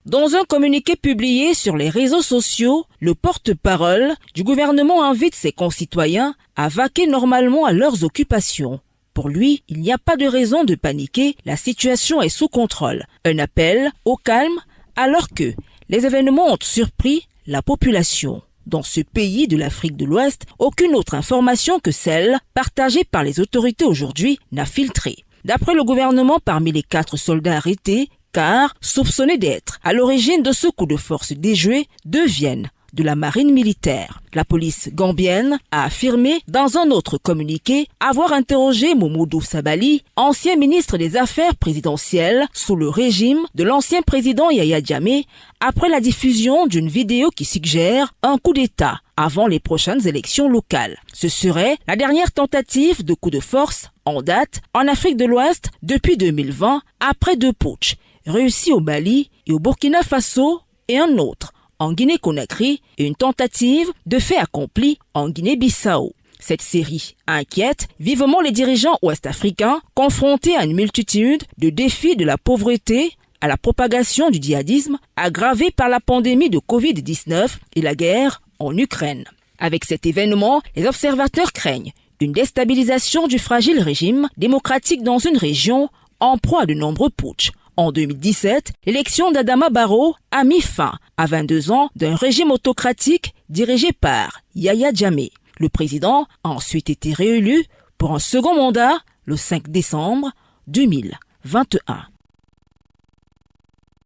Dans un communiqué publié sur les réseaux sociaux, le porte-parole du gouvernement invite ses concitoyens à vaquer normalement à leurs occupations. Pour lui, il n'y a pas de raison de paniquer, la situation est sous contrôle. Un appel au calme alors que les événements ont surpris la population. Dans ce pays de l'Afrique de l'Ouest, aucune autre information que celle partagée par les autorités aujourd'hui n'a filtré. D'après le gouvernement, parmi les 4 soldats arrêtés, car soupçonnés d'être à l'origine de ce coup de force déjoué, 2 viennent de la marine militaire. La police gambienne a affirmé dans un autre communiqué avoir interrogé Momodou Sabali, ancien ministre des Affaires présidentielles sous le régime de l'ancien président Yaya Jammeh, après la diffusion d'une vidéo qui suggère un coup d'État avant les prochaines élections locales. Ce serait la dernière tentative de coup de force en date en Afrique de l'Ouest depuis 2020, après 2 putschs réussis au Mali et au Burkina Faso et un autre en Guinée-Conakry et une tentative de fait accompli en Guinée-Bissau. Cette série inquiète vivement les dirigeants ouest-africains confrontés à une multitude de défis de la pauvreté à la propagation du djihadisme aggravée par la pandémie de Covid-19 et la guerre en Ukraine. Avec cet événement, les observateurs craignent une déstabilisation du fragile régime démocratique dans une région en proie à de nombreux putschs. En 2017, l'élection d'Adama Barrow a mis fin à 22 ans d'un régime autocratique dirigé par Yaya Jammeh. Le président a ensuite été réélu pour un second mandat le 5 décembre 2021.